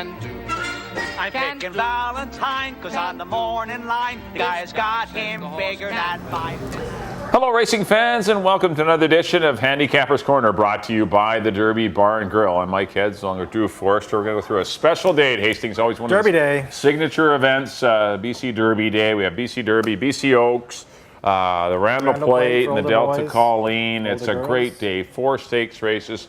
can do. I'm picking Valentine, cause on the morning line, the guy's got him bigger than 5. Hello, racing fans, and welcome to another edition of Handicapper's Corner, brought to you by the Derby Bar and Grill. I'm Mike Heads, along with Drew Forrester. We're going to go through a special day at Hastings, always one of Derby the Day signature events, BC Derby Day. We have BC Derby, BC Oaks, the Randall Plate, and the Delta boys. Colleen. It's a girls. great day. 4 stakes races,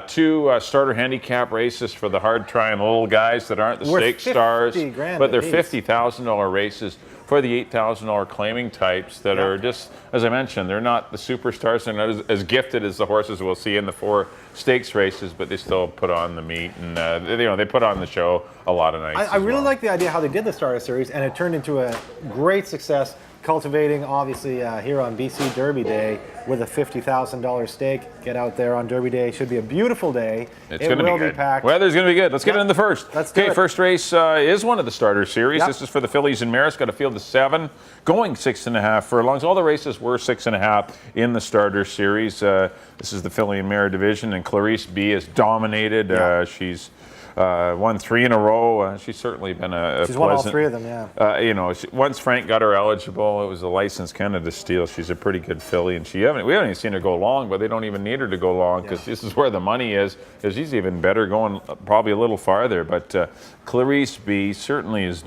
2 starter handicap races for the hard-trying little guys that aren't the stake stars, but they're $50,000 races for the $8,000 claiming types that are just, as I mentioned, they're not the superstars. They're not as gifted as the horses we'll see in the 4 stakes races, but they still put on the meat, and they put on the show a lot of nights. I really like the idea how they did the Starter Series, and it turned into a great success, cultivating obviously here on BC Derby Day with a $50,000 stake. Get out there on Derby Day. Should be a beautiful day. It's going to be good. Packed. Weather's going to be good. Let's get into the first. Let's do it. First race is one of the Starter Series. This is for the fillies and mares. Got a field of 7, going 6.5 furlongs. All the races were 6.5 in the Starter Series. This is the filly and mare division, and Clarice B has dominated. She's won 3 in a row. She's certainly been a She's pleasant, won all 3 of them, once Frank got her eligible, it was a licensed Canada Steel. She's a pretty good filly, and we haven't even seen her go long, but they don't even need her to go long because this is where the money is. Because she's even better going probably a little farther. But Clarice B certainly is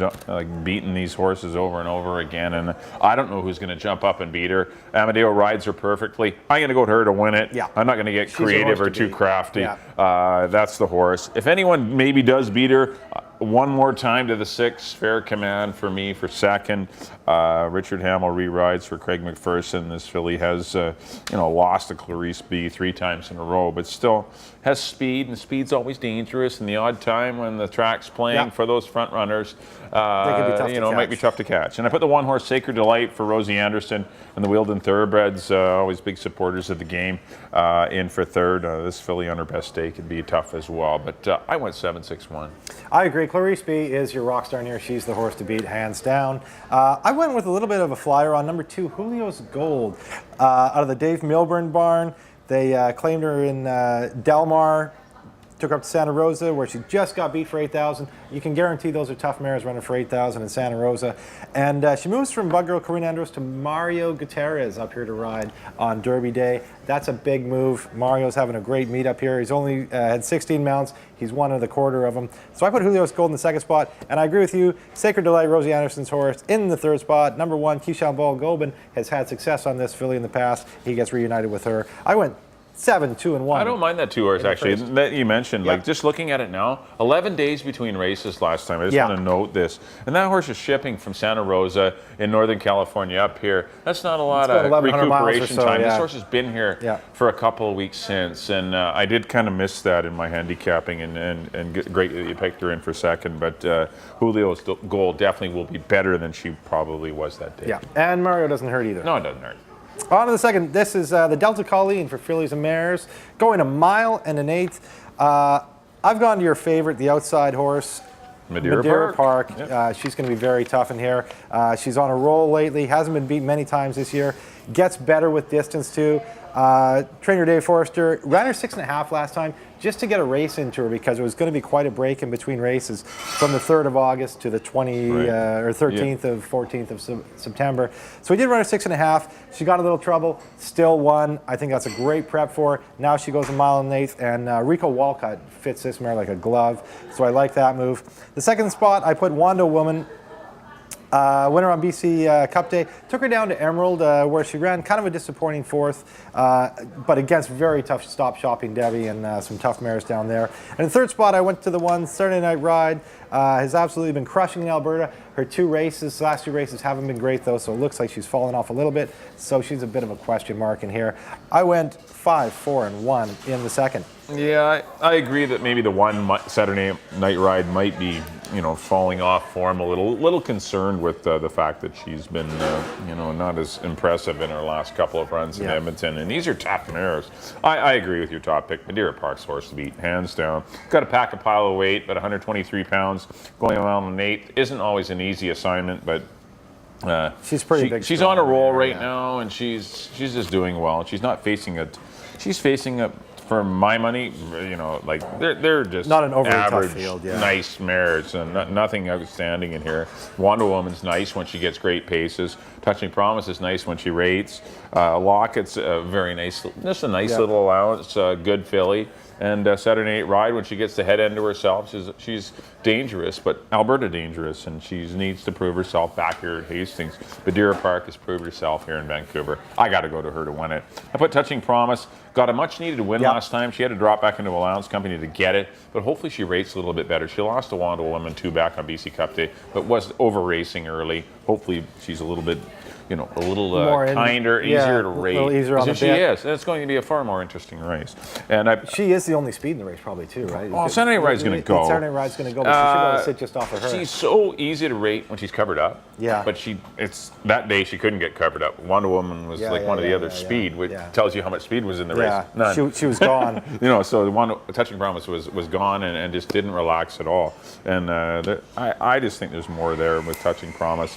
beating these horses over and over again, and I don't know who's going to jump up and beat her. Amadeo rides her perfectly. I'm going to go to her to win it. I'm not going to get creative or too crafty. That's the horse. If anyone maybe does beat her, one more time to the 6, Fair Command for me for second. Richard Hamill re-rides for Craig McPherson. This filly has lost to Clarice B 3 times in a row, but still has speed, and speed's always dangerous. And the odd time when the track's playing for those front runners, might be tough to catch. And I put the 1 horse Sacred Delight for Rosie Anderson and the Wheeldon Thoroughbreds, always big supporters of the game, in for third. This filly on her best day could be tough as well, but I went 7-6-1. I agree. Clarice B is your rock star here. She's the horse to beat, hands down. I went with a little bit of a flyer on number 2, Julio's Gold, out of the Dave Milburn barn. They claimed her in Delmar, took her up to Santa Rosa, where she just got beat for 8,000. You can guarantee those are tough mares running for 8,000 in Santa Rosa. And she moves from Bug Girl Corinne Andros to Mario Gutierrez up here to ride on Derby Day. That's a big move. Mario's having a great meet up here. He's only had 16 mounts. He's won a quarter of them. So I put Julio's Gold in the 2nd spot. And I agree with you. Sacred Delight, Rosie Anderson's horse, in the 3rd spot. Number 1, Keishan Ball Gobin has had success on this filly in the past. He gets reunited with her. I went 7-2-1. I don't mind that 2 horse actually that you mentioned. Like just looking at it now, 11 days between races last time. I just want to note this. And that horse is shipping from Santa Rosa in Northern California up here. That's not a lot of recuperation time. This horse has been here for a couple of weeks since, and I did kind of miss that in my handicapping, and great that you picked her in for second. But Julio's Gold definitely will be better than she probably was that day. Yeah, and Mario doesn't hurt either. No, it doesn't hurt. On to the second. This is the Delta Colleen for fillies and mares, going 1 mile and 1/8. I've gone to your favorite, the outside horse, Madeira Park. She's going to be very tough in here. She's on a roll lately, hasn't been beat many times this year, gets better with distance too. Trainer Dave Forrester ran her 6.5 last time just to get a race into her, because it was going to be quite a break in between races from the 3rd of August to the 13th of 14th of September. So we did run her 6.5. She got a little trouble, still won. I think that's a great prep for her. Now she goes 1 mile and 1/8, and Rico Walcott fits this mare like a glove. So I like that move. The 2nd spot, I put Wando Woman. Winner on BC Cup Day. Took her down to Emerald, where she ran kind of a disappointing 4th, but against very tough stop shopping Debbie and some tough mares down there. And the 3rd spot, I went to the 1 Saturday Night Ride. Has absolutely been crushing in Alberta. Her 2 races, last 2 races haven't been great though, so it looks like she's fallen off a little bit. So she's a bit of a question mark in here. I went 5-4-1 in the 2nd. Yeah, I agree that maybe the 1 Saturday Night Ride might be, falling off form a little concerned with the fact that she's been, not as impressive in her last couple of runs in Edmonton. And these are tough mares. I agree with your top pick. Madeira Park's horse to beat, hands down. Got to pack a pile of weight, but 123 pounds, going 1 mile and 1/8 isn't always an easy assignment, but she's pretty big. She's on a roll right now, and she's just doing well. She's not facing a for my money, you know, like they're just not an overly average, tough field, yeah. nice mares, and nothing outstanding in here. Wonder Woman's nice when she gets great paces. Touching Promise is nice when she rates. Lockett's very nice, just a nice little allowance, good filly. And Saturday Night Ride, when she gets the head end to herself, she's dangerous, but Alberta dangerous, and she needs to prove herself back here at Hastings. Madeira Park has proved herself here in Vancouver. I got to go to her to win it. I put Touching Promise, got a much-needed win last time. She had to drop back into Allowance Company to get it, but hopefully she rates a little bit better. She lost to Wanda Woman 2 back on BC Cup Day, but was over-racing early. Hopefully she's a little bit, you know, a little kinder, easier to rate. A little easier on the she is. And it's going to be a far more interesting race. And she is the only speed in the race, probably too, right? Oh, Saturday Night Ride's going to go. Saturday Night Ride's going to go, but she should be able to sit just off of her. She's so easy to rate when she's covered up. Yeah. But it's that day she couldn't get covered up. Wonder Woman was one of the other speed, which tells you how much speed was in the race. None. She was gone. You know, so the Touching Promise was gone and just didn't relax at all. And I just think there's more there with Touching Promise.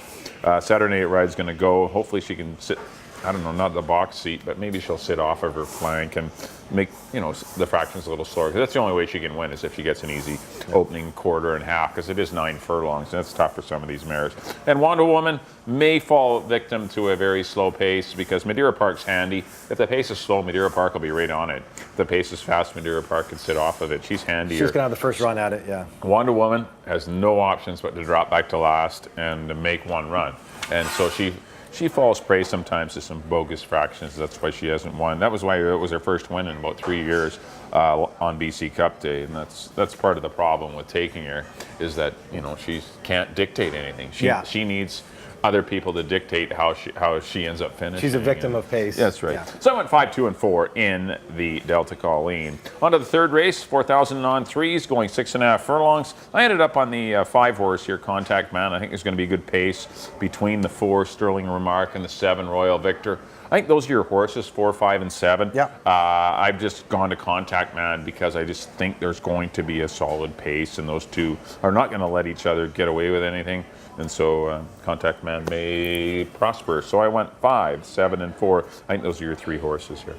Saturday Night Ride's going to go. Hopefully she can sit, I don't know, not the box seat, but maybe she'll sit off of her flank and make, you know, the fractions a little slower. Because that's the only way she can win is if she gets an easy opening quarter and half, because it is 9 furlongs, and that's tough for some of these mares. And Wonder Woman may fall victim to a very slow pace because Madeira Park's handy. If the pace is slow, Madeira Park will be right on it. If the pace is fast, Madeira Park can sit off of it. She's handier. She's going to have the first run at it, yeah. Wonder Woman has no options but to drop back to last and to make one run. And so she falls prey sometimes to some bogus fractions. That's why she hasn't won. That was why it was her first win in about 3 years on BC Cup Day, and that's part of the problem with taking her, is that, you know, she can't dictate anything. She needs other people to dictate how she ends up finishing. She's a victim of pace. That's right. Yeah. So I went 5, 2, and 4 in the Delta Colleen. On to the third race, 4,000 on threes, going 6.5 furlongs. I ended up on the 5 horse here, Contact Man. I think there's going to be a good pace between the 4, Sterling Remark, and the 7, Royal Victor. I think those are your horses, 4, 5, and 7. Yeah. I've just gone to Contact Man because I just think there's going to be a solid pace, and those two are not going to let each other get away with anything. And so Contact Man may prosper. So I went 5, 7, and 4. I think those are your 3 horses here.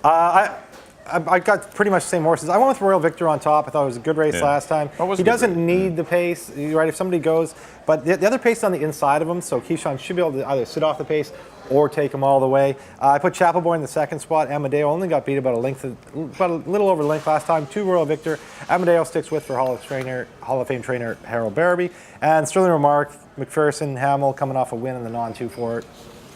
I got pretty much the same horses. I went with Royal Victor on top. I thought it was a good race last time. He doesn't need the pace, right? If somebody goes, but the other pace is on the inside of him, so Keyshawn should be able to either sit off the pace or take him all the way. I put Chapel Boy in the second spot. Amadeo only got beat about a little over length last time. 2 Royal Victor. Amadeo sticks with for Hall of Fame trainer Harold Barabee. And Sterling Remark, McPherson, Hamill coming off a win in the non-2-4.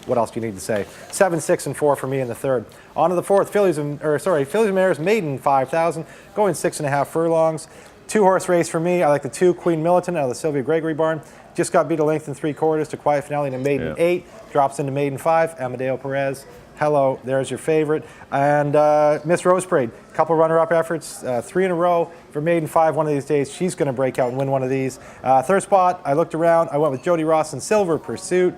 What else do you need to say? 7, 6, and 4 for me in the third. On to the fourth, Fillies and Mares, maiden 5,000, going 6.5 furlongs. 2 horse race for me. I like the 2 Queen Militant out of the Sylvia Gregory barn. Just got beat a length and 3/4 to Quiet Finale to maiden 8. Drops into maiden 5. Amadeo Perez. Hello, there's your favorite. And Miss Rose Parade, couple runner-up efforts, 3 in a row for maiden 5 one of these days. She's going to break out and win one of these. Third spot, I looked around. I went with Jody Ross in Silver Pursuit.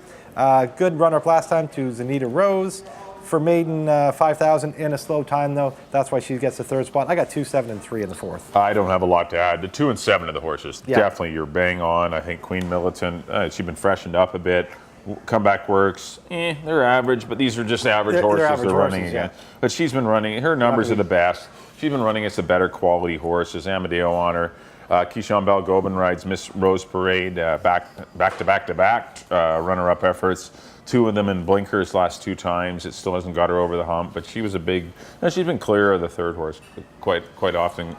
Good runner-up last time to Zanita Rose for maiden 5,000 in a slow time, though. That's why she gets the third spot. I got 2, 7, and 3 in the fourth. I don't have a lot to add. The 2 and 7 of the horses, definitely you're bang on. I think Queen Militant, she's been freshened up a bit. Comeback Works, they're average, but these are just average horses they're running against. But she's been running, her numbers are the best. She's been running against the better quality horses. Amadeo on her. Keyshawn Bell Gobin rides Miss Rose Parade back-to-back runner-up efforts. 2 of them in blinkers last 2 times. It still hasn't got her over the hump, but she was she's been clear of the third horse quite often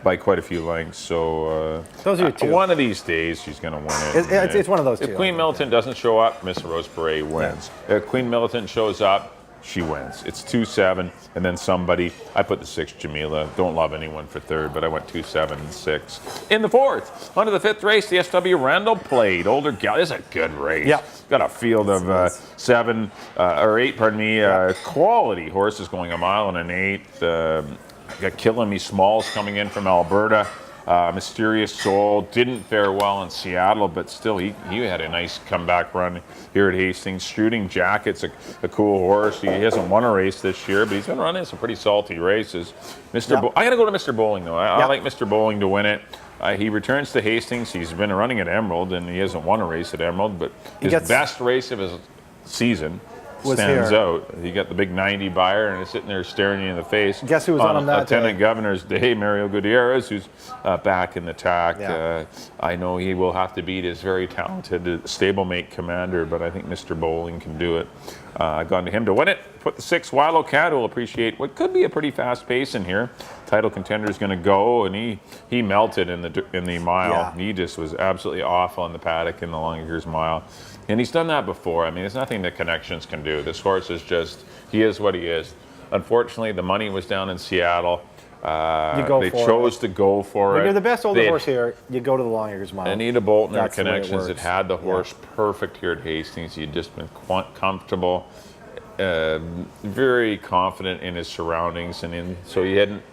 by quite a few lengths. So those are your 2. One of these days she's going to win it. It's one of those 2. If Queen Militant doesn't show up, Miss Rose Parade wins. Yeah. If Queen Militant shows up, she wins. It's 2, 7, and then somebody. I put the 6, Jamila. Don't love anyone for third, but I went 2, 7, and 6. In the fourth, on to the 5th race, the SW Randall Plate. Older gal. This is a good race. Yeah. Got a field of 7 or 8. Pardon me. Quality horses going 1 mile and an 1/8. Got Killing Me Smalls coming in from Alberta. Mysterious Soul didn't fare well in Seattle, but still he had a nice comeback run here at Hastings. Shooting Jacket's a cool horse. He hasn't won a race this year, but he's been running some pretty salty races. I got to go to Mr. Bowling, though. I like Mr. Bowling to win it. He returns to Hastings. He's been running at Emerald, and he hasn't won a race at Emerald, but his best race of his season stands here. out. You got the big 90 buyer, and it's sitting there staring you in the face. Guess who was on him that Lieutenant day? Governor's Day, Mario Gutierrez, who's back in the tack. Yeah. I know he will have to beat his very talented stablemate Commander, but I think Mr. Bowling can do it. I've gone to him to win it. Put the 6 Wilo Cat, who will appreciate what could be a pretty fast pace in here. Title Contender is going to go, and he melted in the mile. Yeah. He just was absolutely awful in the paddock in the Longacres mile. And he's done that before. I mean, there's nothing that Connections can do. This horse is just, he is what he is. Unfortunately, the money was down in Seattle. They chose to go for it. When you're the best older horse here, you go to the Longacres mile. Anita Bolton or That's the way it Connections that works. had the horse perfect here at Hastings. He'd just been comfortable, very confident in his surroundings, and so he hadn't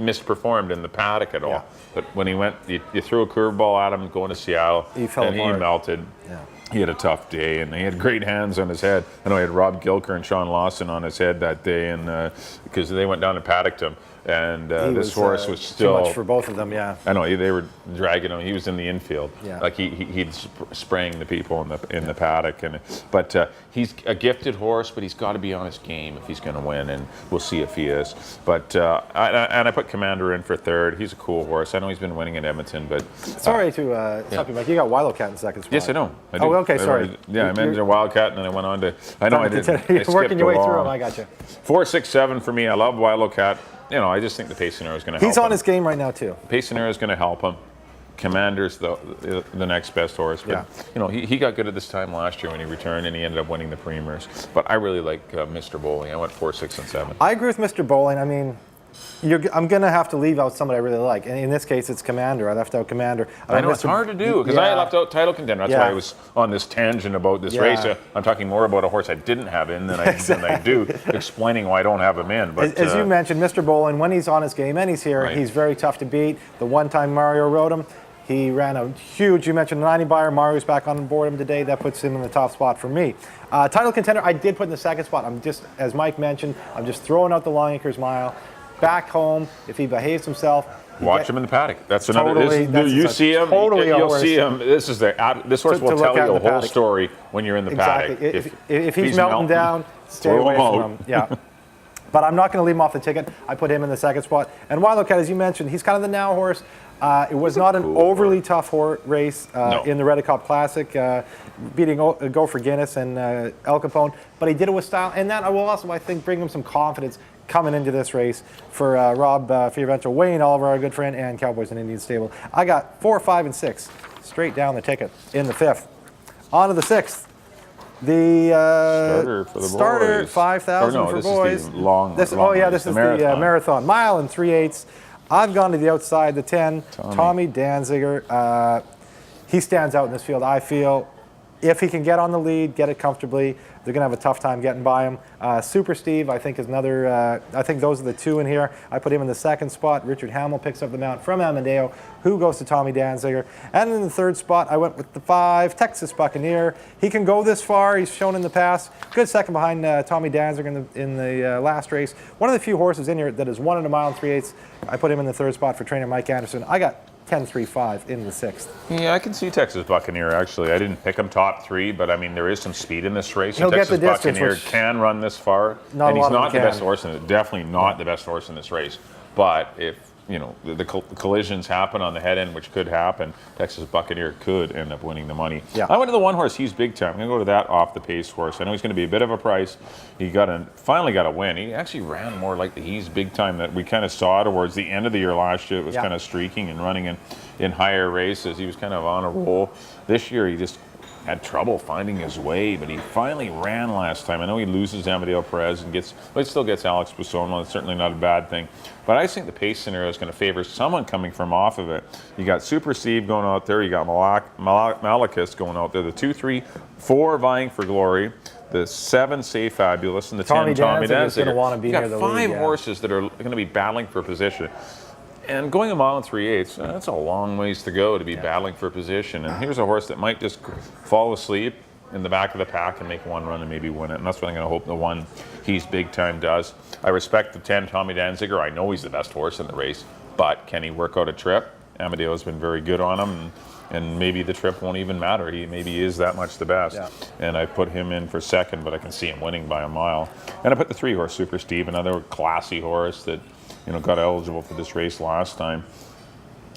misperformed in the paddock at all. Yeah. But when he went, you threw a curveball at him going to Seattle, He fell and apart. he melted. Yeah. He had a tough day, and he had great hands on his head. I know he had Rob Gilker and Sean Lawson on his head that day, and because they went down and paddocked him, and this horse was still too much for both of them. Yeah. I know they were dragging him. He was in the infield, Yeah. like he'd spraying the people in the paddock, but he's a gifted horse, but he's got to be on his game if he's going to win, and we'll see if he is. But I put Commander in for third. He's a cool horse. I know he's been winning at Edmonton, but Sorry to stop you, Mike. You got Wilo Cat in second spot. yes, I know. I do. Oh, okay, sorry. Yeah, I managed a Wildcat, and then I went on to. I know I did. You're working your way through them. I got you. 4, 6, 7 for me. I love Wildcat. You know, I just think the Pacing is going to help He's on him. his game right now too. Pacing is going to help him. Commander's the next best horse. But, Yeah. you know, he got good at this time last year when he returned, and he ended up winning the Premiers. But I really like Mr. Bowling. I went 4, 6, and 7. I agree with Mr. Bowling. I mean, I'm going to have to leave out somebody I really like. And in this case, it's Commander. I left out Commander. I know it's hard to do because I left out Title Contender. That's why I was on this tangent about this race. I'm talking more about a horse I didn't have in than I do, explaining why I don't have him in. But as you mentioned, Mr. Bowling, when he's on his game and he's here, he's very tough to beat. The one time Mario rode him, he ran a huge, you mentioned the 90 buyer. Mario's back on board him today. That puts him in the top spot for me. Title Contender, I did put in the second spot. I'm just, as Mike mentioned, I'm just throwing out the Longacres mile. Back home, if he behaves himself. Watch him in the paddock. That's another. Totally, You see him. Totally you'll see him. This horse will tell you the whole story when you're in the paddock. If he's melting down, stay away from him. Yeah. But I'm not going to leave him off the ticket. I put him in the second spot. And Wilo Cat, as you mentioned, he's kind of the now horse. It was not an overly tough race in the Red Cup Classic, beating Go for Guinness and El Capone. But he did it with style, and that will also, I think, bring him some confidence coming into this race for Rob Fiorenzo, Wayne Oliver, our good friend, and Cowboys and Indians stable. I got 4, 5, and 6 straight down the ticket in the 5th. On to the 6th. The starter for the starter, boys. 5,000 for boys. This is the long. This is the marathon. Mile and 3/8. I've gone to the outside, the 10. Tommy Danziger. He stands out in this field, I feel. If he can get on the lead, get it comfortably, they're going to have a tough time getting by him. Super Steve, I think, is another. I think those are the two in here. I put him in the second spot. Richard Hamill picks up the mount from Amadeo, who goes to Tommy Danziger. And in the third spot, I went with the 5, Texas Buccaneer. He can go this far. He's shown in the past. Good second behind Tommy Danziger in the last race. One of the few horses in here that has won in a mile and 3/8. I put him in the third spot for trainer Mike Anderson. I got 10-3-5 in the 6th. Yeah, I can see Texas Buccaneer, actually. I didn't pick him top 3, but I mean, there is some speed in this race. He'll and Texas get the distance, Buccaneer which can run this far. And he's not the best horse in it. Definitely not the best horse in this race. But if, you know, the collisions happen on the head end, which could happen, Texas Buccaneer could end up winning the money. Yeah. I went to the one horse, he's big time. I'm going to go to that off the pace horse. I know he's going to be a bit of a price. He finally got a win. He actually ran more like the he's big time that we kind of saw towards the end of the year last year. It was kind of streaking and running in higher races. He was kind of on a roll. This year he just had trouble finding his way, but he finally ran last time. I know he loses Amadeo Perez and but still gets Alex Busson. It's certainly not a bad thing. But I think the pace scenario is going to favor someone coming from off of it. You got Super Steve going out there. You got Malakis going out there. The 2, 3, 4 vying for glory. The 7, Say Fabulous, and the 10, Tommy Danziger. Is going to want to be you got near the 5 lead, horses that are going to be battling for position. And going a mile and 3/8, that's a long ways to go to be battling for position. And here's a horse that might just fall asleep in the back of the pack and make one run and maybe win it. And that's what I'm going to hope the one he's big time does. I respect the 10, Tommy Danziger. I know he's the best horse in the race, but can he work out a trip? Amadeo's been very good on him. and maybe the trip won't even matter. He maybe is that much the best. Yeah. And I put him in for second, but I can see him winning by a mile. And I put the 3-horse Super Steve, another classy horse that got eligible for this race last time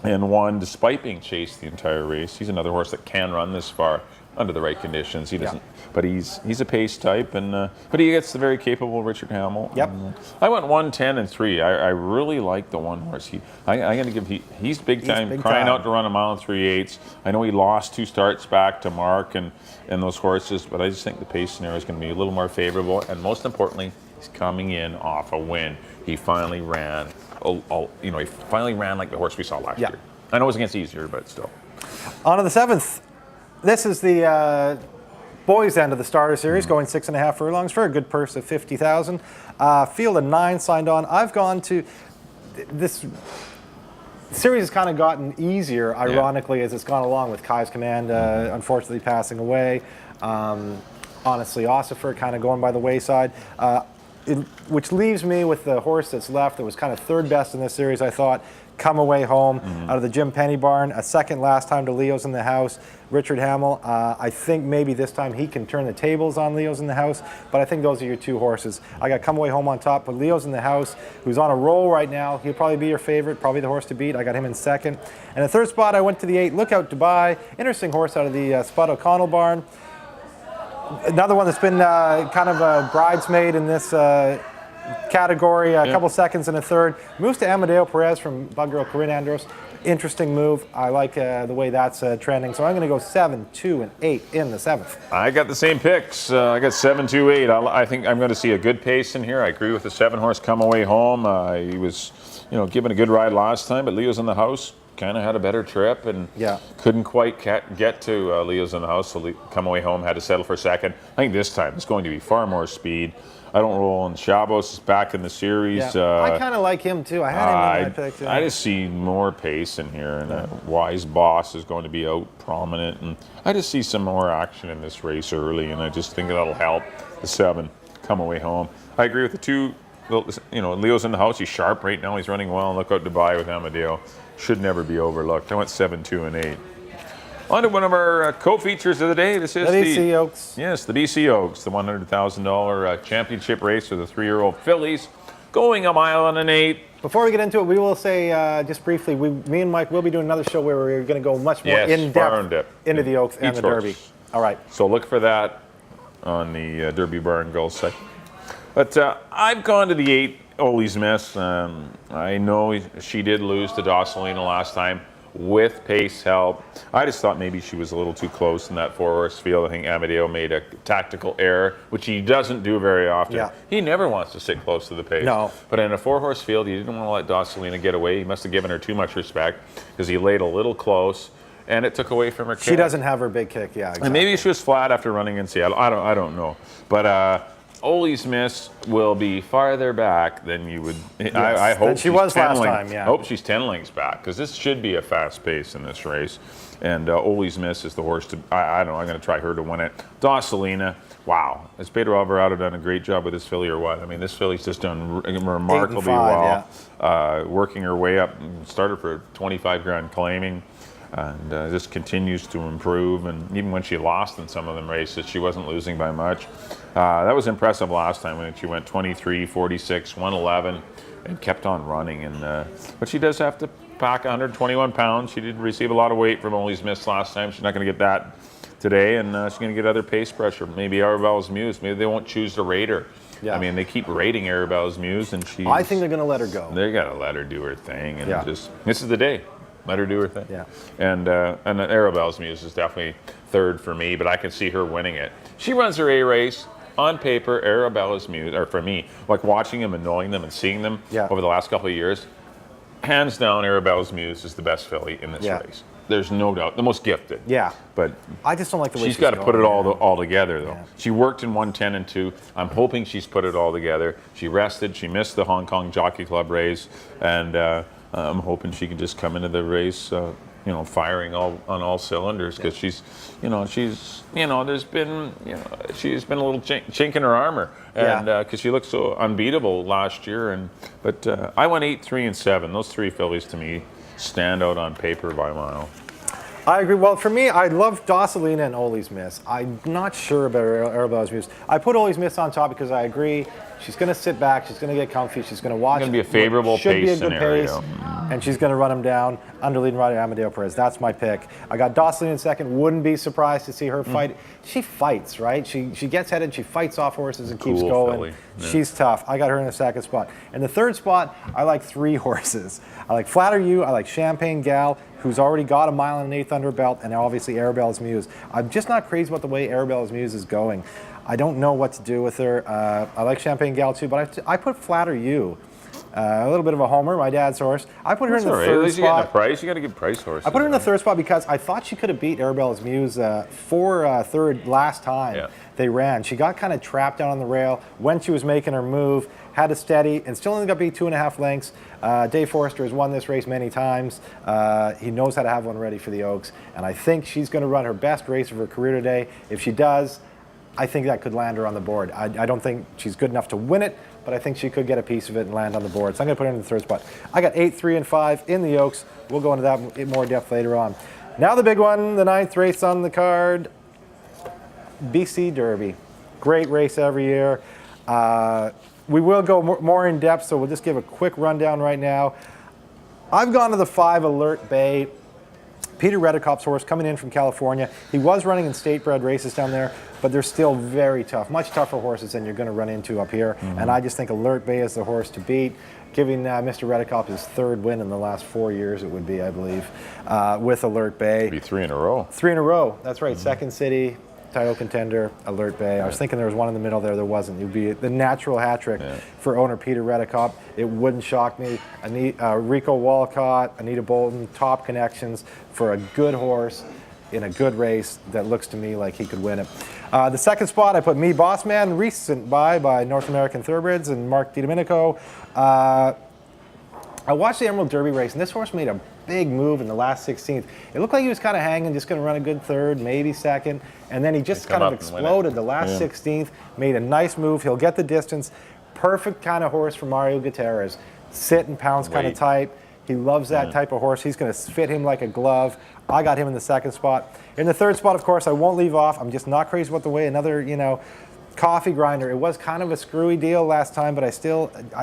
and won despite being chased the entire race. He's another horse that can run this far under the right conditions. He doesn't, but he's a pace type, and but he gets the very capable Richard Hamill. Yep. I went 1, 10, and 3. I really like the one horse. I'm going to give he's big time, big crying time. out to run a mile and 3/8. I know he lost 2 starts back to Mark and those horses, but I just think the pace scenario is going to be a little more favorable, and most importantly, he's coming in off a win. He finally ran. He finally ran like the horse we saw last year. I know it was against easier, but still. On to the 7th. This is the boys' end of the starter series, going 6.5 furlongs for a good purse of $50,000. Field of 9 signed on. I've gone to this series has kind of gotten easier, ironically, as it's gone along with Kai's Command unfortunately passing away. Honestly, Ossifer kind of going by the wayside. Which leaves me with the horse that's left that was kind of third best in this series, I thought. Come Away Home out of the Jim Penny barn. A second last time to Leo's in the House. Richard Hamill, I think maybe this time he can turn the tables on Leo's in the House, but I think those are your 2 horses. I got Come Away Home on top, but Leo's in the House, who's on a roll right now. He'll probably be your favorite, probably the horse to beat. I got him in second. And the third spot, I went to the 8, Lookout Dubai. Interesting horse out of the Spud O'Connell barn. Another one that's been kind of a bridesmaid in this category, a couple seconds and a third. Moves to Amadeo Perez from Bug Girl Corinne Andros. Interesting move. I like the way that's trending. So I'm going to go 7, 2, and 8 in the 7th. I got the same picks. I got 7, 2, 8. I think I'm going to see a good pace in here. I agree with the 7-horse Come Away Home. He was, given a good ride last time, but Leo's in the House. Kind of had a better trip and couldn't quite get to Leo's in the House, so Come Away Home had to settle for second. I think this time it's going to be far more speed. I don't roll, and Chabos is back in the series. I kind of like him too. I had him in my pick too. I just see more pace in here, and Wise Boss is going to be out prominent, and I just see some more action in this race early, and I just think that'll help the 7 Come Away Home. I agree with the 2. Leo's in the House. He's sharp right now. He's running well. And Lookout Dubai with Amadeo should never be overlooked. I went 7, 2, and 8. On to one of our co-features of the day. This is the DC Oaks. Yes, the DC Oaks, the $100,000 championship race for the 3-year-old fillies, going a mile and an 8. Before we get into it, we will say just briefly, me and Mike will be doing another show where we're going to go much more in-depth into the Oaks and the Derby. All right. So look for that on the Derby Bar and Girls site. But I've gone to the 8, Ole's Miss. I know she did lose to Dosselina last time with pace help. I just thought maybe she was a little too close in that 4-horse field. I think Amadeo made a tactical error, which he doesn't do very often. Yeah. He never wants to sit close to the pace. No. But in a 4-horse field, he didn't want to let Dosselina get away. He must have given her too much respect because he laid a little close, and it took away from her kick. She doesn't have her big kick, exactly. And maybe she was flat after running in Seattle. I don't know. But Ole's Miss will be farther back than you would. Yes, I hope she was last time. I hope she's 10 lengths back because this should be a fast pace in this race. And Ole's Miss is the horse to. I don't know. I'm going to try her to win it. Dosselina. Wow, has Pedro Alvarado done a great job with this filly or what? I mean, this filly's just done remarkably well. Working her way up. Started for 25 grand claiming. And just continues to improve. And even when she lost in some of them races, she wasn't losing by much. That was impressive last time when she went 23, 46, 111, and kept on running. And but she does have to pack 121 pounds. She did receive a lot of weight from Ole's Miss last time. She's not going to get that today, and she's going to get other pace pressure. Maybe Arabella's Muse. Maybe they won't choose to rate her. Yeah. I mean, they keep rating Arabella's Muse, and I think they're going to let her go. They got to let her do her thing, and just this is the day. Let her do her thing. Yeah. And Arabella's Muse is definitely third for me, but I can see her winning it. She runs her A race. On paper, Arabella's Muse, or for me, like watching them and knowing them and seeing them over the last couple of years, hands down, Arabella's Muse is the best filly in this race. There's no doubt. The most gifted. Yeah. But I just don't like the way she's got to put it all together, though. Yeah. She worked in 110 and 2. I'm hoping she's put it all together. She rested. She missed the Hong Kong Jockey Club race, and I'm hoping she can just come into the race, firing on all cylinders because she's been a little chink in her armor, and because she looked so unbeatable last year. But I went 8, 3, and 7. Those 3 fillies to me stand out on paper by a mile. I agree. Well, for me, I love Docilina and Oli's Miss. I'm not sure about Arabella's Muse. I put Oli's Miss on top because I agree. She's going to sit back. She's going to get comfy. She's going to watch. It's going to be a favorable pace scenario. And she's going to run him down under leading rider Amadeo Perez. That's my pick. I got Docilina in second. Wouldn't be surprised to see her fight. She fights, right? She gets headed. She fights off horses and keeps going. Yeah. She's tough. I got her in the second spot. In the third spot, I like 3 horses. I like Flatter You. I like Champagne Gal, who's already got a mile and an eighth under her belt, and obviously Arabella's Muse. I'm just not crazy about the way Arabella's Muse is going. I don't know what to do with her. I like Champagne Gal too, but I put Flatter You. A little bit of a homer, my dad's horse. I put her in the third spot. At least you're getting a price. You got to give price horses. I put her in the third spot because I thought she could have beat Arabella's Muse for third last time they ran. She got kind of trapped down on the rail when she was making her move, had to steady, and still only got beat 2.5 lengths. Dave Forrester has won this race many times. He knows how to have one ready for the Oaks, and I think she's going to run her best race of her career today. If she does, I think that could land her on the board. I don't think she's good enough to win it, but I think she could get a piece of it and land on the board. So I'm going to put her in the third spot. I got 8, 3, and 5 in the Oaks. We'll go into that in more depth later on. Now the big one, the 9th race on the card, BC Derby. Great race every year. We will go more in depth, so we'll just give a quick rundown right now. I've gone to the 5 Alert Bay. Peter Redekop's horse coming in from California. He was running in state-bred races down there, but they're still very tough, much tougher horses than you're going to run into up here. And I just think Alert Bay is the horse to beat, giving Mr. Redekop his 3rd win in the last 4 years, it would be, I believe, with Alert Bay. It'd be 3 in a row. 3 in a row, that's right. Second City, title contender, Alert Bay. I was thinking there was one in the middle there wasn't. It would be the natural hat trick for owner Peter Redekop. It wouldn't shock me. Rico Walcott, Anita Bolton, top connections for a good horse in a good race that looks to me like he could win it. The second spot, I put Me Boss Man, recent by North American Thoroughbreds and Mark DiDomenico. I watched the Emerald Derby race, and this horse made a big move in the last 16th. It looked like he was kind of hanging, just going to run a good third, maybe second, and then he just kind of exploded the last 16th, made a nice move. He'll get the distance. Perfect kind of horse for Mario Gutierrez. Sit and pounce kind of type. He loves that type of horse. He's going to fit him like a glove. I got him in the second spot. In the third spot, of course, I won't leave off. I'm just not crazy about the way another, Coffee Grinder. It was kind of a screwy deal last time, but I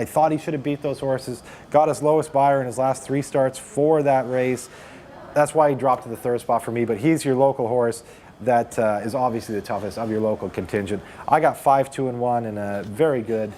thought he should have beat those horses. Got his lowest buyer in his last 3 starts for that race. That's why he dropped to the third spot for me, but he's your local horse that is obviously the toughest of your local contingent. I got 5, 2, and 1 in a very good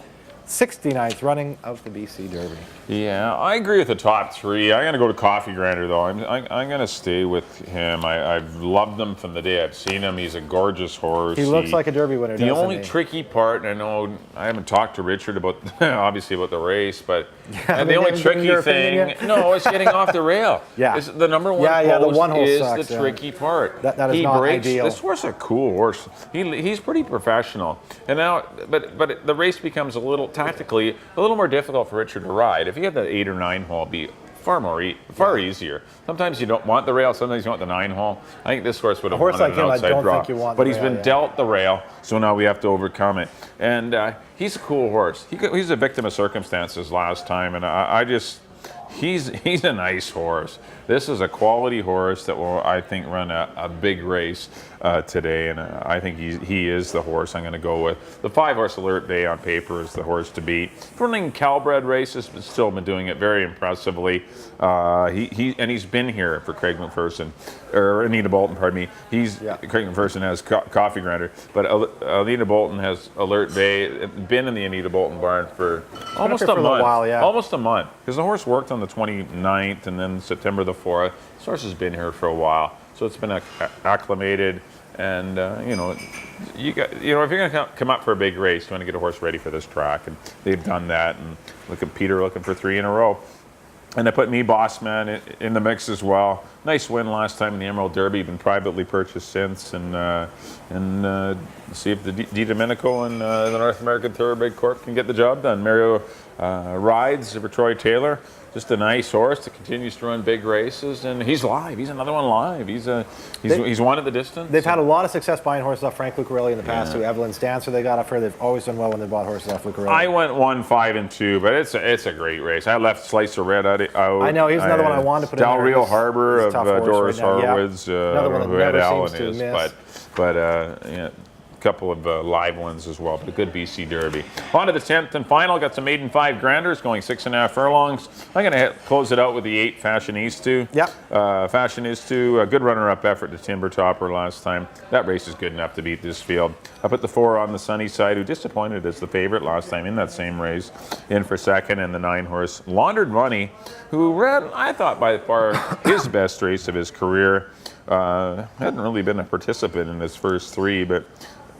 69th running of the BC Derby. Yeah, I agree with the top 3. I'm going to go to Coffee Grinder, though. I'm going to stay with him. I've loved him from the day I've seen him. He's a gorgeous horse. He looks like a Derby winner, The only tricky part, and I know I haven't talked to Richard about, obviously, about the race, but and the only tricky thing, is getting off the rail. The number one post is the tricky part. That is not ideal. This horse is a cool horse. He's pretty professional. And now, but the race becomes tactically a little more difficult for Richard to ride. If he had the 8 or 9 hole, it'd be far easier. Sometimes you don't want the rail, sometimes you want the 9 hole. I think this horse would have won an outside draw. But he's been dealt the rail, so now we have to overcome it. And he's a cool horse. He's a victim of circumstances last time, and he's a nice horse. This is a quality horse that will, I think, run a big race today, and I think he is the horse I'm going to go with. The 5 horse Alert Bay on paper is the horse to beat. Running Calbred races, but still been doing it very impressively. He's been here for Craig McPherson, or Anita Bolton, pardon me. Craig McPherson has Coffee Grinder, but Anita Bolton has Alert Bay. Been in the Anita Bolton barn for almost a month. Almost a month, because the horse worked on the 29th and then September the 4th. This horse has been here for a while, so it's been acclimated. And if you're going to come up for a big race, you want to get a horse ready for this track, and they've done that. And look at Peter looking for 3 in a row. And I put Me Boss Man in the mix as well. Nice win last time in the Emerald Derby. Been privately purchased since, and see if the DiDomenico and the North American Thoroughbred Corp can get the job done. Mario rides for Troy Taylor. Just a nice horse that continues to run big races, and he's live. He's another one live. He's won at the distance. They've had a lot of success buying horses off Frank Lucarelli in the past too. Evelyn's Dancer they got up here. They've always done well when they bought horses off Lucarelli. I went 1, 5, and 2, but it's a great race. I left Slicer Red out. I know he's another one I wanted to put Del in there. Rio Harbor of tough horse Doris right now. Harwood's, I don't know who Ed never Allen seems to is, miss. but yeah, couple of live ones as well, but a good BC Derby. On to the 10th and final, got some maiden 5 granders going 6.5 furlongs. I'm going to close it out with the 8 Fashionista. Yep. Fashionista, a good runner-up effort to Timber Topper last time. That race is good enough to beat this field. I put the 4 on the sunny side, who disappointed as the favorite last time in that same race, in for second, and the 9 horse Laundered Money, who ran, I thought, by far his best race of his career. Hadn't really been a participant in his first 3, but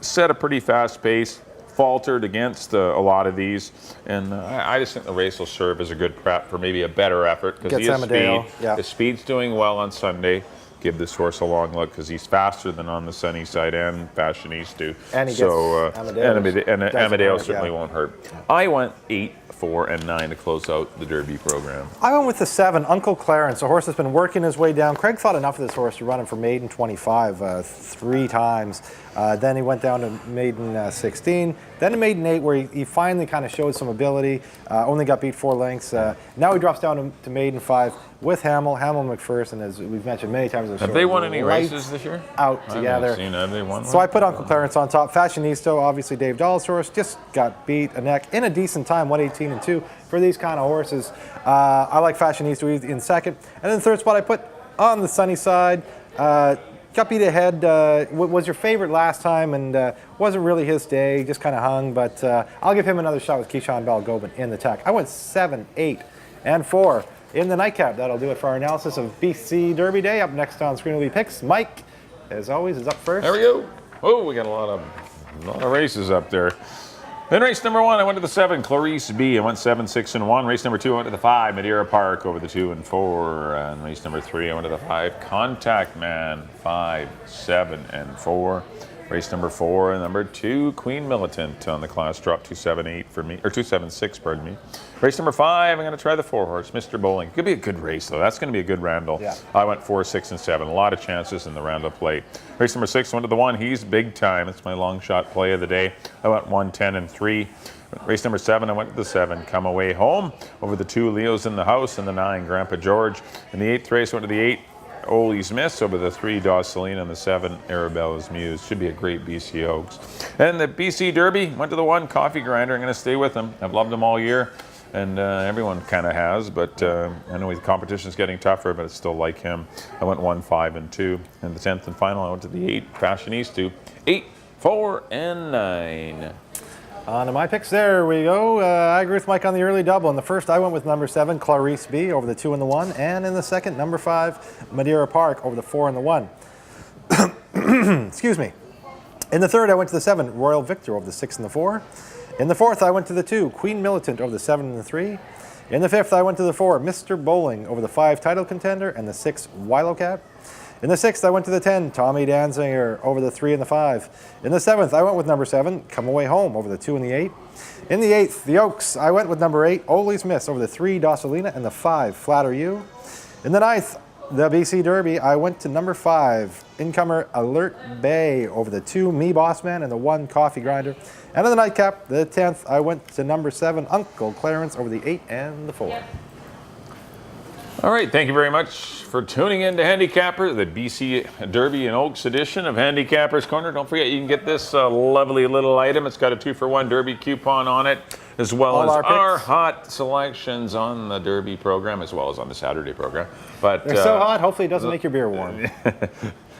set a pretty fast pace, faltered against a lot of these, and I just think the race will serve as a good prep for maybe a better effort because he has speed. Yeah. His speed's doing well on Sunday. Give this horse a long look because he's faster than on the sunny side and Fashionista. And he gets Amadeo certainly won't hurt. I went 8, 4, and 9 to close out the Derby program. I went with the 7, Uncle Clarence, a horse that's been working his way down. Craig thought enough of this horse to run him for maiden 25 3 times. Then he went down to maiden 16, then to maiden 8, where he finally kind of showed some ability. Only got beat 4 lengths. Now he drops down to maiden 5 with Hamill McPherson, as we've mentioned many times. Have they won any races this year? Out together. Have they won? So I put Uncle Clarence on top. Fashionista, obviously Dave Dahl's horse, just got beat a neck in a decent time, 1:18.2 for these kind of horses. I like Fashionista in second, and then the third spot I put on the sunny side. Got beat ahead, was your favorite last time, and wasn't really his day, just kind of hung, but I'll give him another shot with Keyshawn Bell-Gobin in the tech. I went 7, 8, and 4 in the nightcap. That'll do it for our analysis of BC Derby Day. Up next on screen will be picks. Mike, as always, is up first. There we go. Oh, we got a lot of races up there. Then race number 1, I went to the 7, Clarice B. I went 7, 6, and 1. Race number 2, I went to the 5, Madeira Park over the 2 and 4. And race number 3, I went to the 5, Contact Man, 5, 7, and 4. Race number 4 and number 2, Queen Militant on the class drop, 278 for me, or 276, pardon me. Race number 5, I'm going to try the 4 horse, Mr. Bowling. Could be a good race though. That's going to be a good Randall. Yeah. I went 4, 6, and 7. A lot of chances in the Randall play. Race number 6, I went to the 1. He's big time. It's my long shot play of the day. I went 1, 10, and 3. Race number 7, I went to the 7, Come Away Home over the 2, Leo's in the House, and the 9, Grandpa George. In the 8th race, I went to the 8. Ollie's Miss over the 3, Dosselina, and the 7, Arabella's Muse. Should be a great BC Oaks. And the BC Derby, went to the 1, Coffee Grinder. I'm going to stay with him. I've loved him all year, and everyone kind of has, but I know the competition's getting tougher, but I still like him. I went 1, 5, and 2. And the 10th and final, I went to the 8, Fashionista, 8, 4, and 9. On to my picks, there we go. I agree with Mike on the early double. In the first, I went with number 7, Clarice B, over the 2 and the 1. And in the second, number 5, Madeira Park, over the 4 and the 1. Excuse me. In the third, I went to the 7, Royal Victor, over the 6 and the 4. In the fourth, I went to the 2, Queen Militant, over the 7 and the 3. In the fifth, I went to the 4, Mr. Bowling, over the 5, Title Contender, and the 6, Wilocat. In the 6th, I went to the 10, Tommy Danziger, over the 3 and the 5. In the 7th, I went with number 7, Come Away Home, over the 2 and the 8. In the 8th, the Oaks, I went with number 8, Ollie's Miss, over the 3, Dosselina, and the 5, Flatter You. In the 9th, the BC Derby, I went to number 5, Incomer Alert Bay, over the 2, Me Boss Man, and the 1, Coffee Grinder. And in the nightcap, the 10th, I went to number 7, Uncle Clarence, over the 8 and the 4. All right, thank you very much for tuning in to Handicapper, the BC Derby and Oaks edition of Handicapper's Corner. Don't forget, you can get this lovely little item. It's got a 2-for-1 Derby coupon on it, as well as our hot selections on the Derby program, as well as on the Saturday program. But they're so hot, hopefully it doesn't make your beer warm.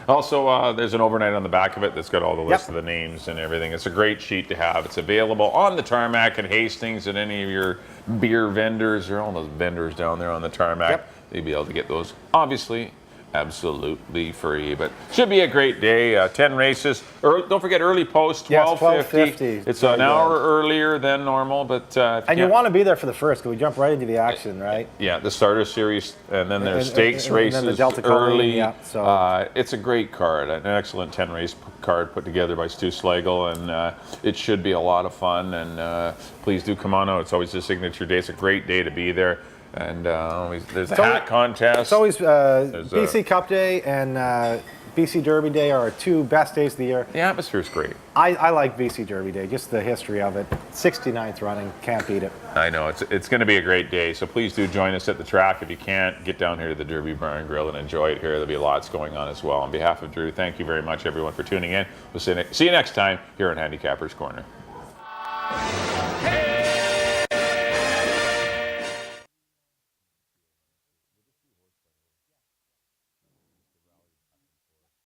Also, there's an overnight on the back of it that's got all the list of the names and everything. It's a great sheet to have. It's available on the tarmac at Hastings at any of your beer vendors or all those vendors down there on the tarmac. Yep. You'll be able to get those, obviously, absolutely free. But should be a great day. 10 races. Don't forget early post, 12:50. It's an hour earlier than normal, but and you want to be there for the first, because we jump right into the action, right? Yeah, the starter series, and then there's stakes races and then the Delta early. Yeah, so. It's a great card, an excellent 10-race card put together by Stu Schlegel, and it should be a lot of fun. And please do come on out. It's always a signature day. It's a great day to be there. And there's a hat contest. It's always BC Cup Day and BC Derby Day are our 2 best days of the year. The atmosphere's great. I like BC Derby Day, just the history of it. 69th running, can't beat it. I know, it's going to be a great day, so please do join us at the track. If you can't, get down here to the Derby Bar and Grill and enjoy it here. There'll be lots going on as well. On behalf of Drew, thank you very much, everyone, for tuning in. We'll see you next time here on Handicapper's Corner.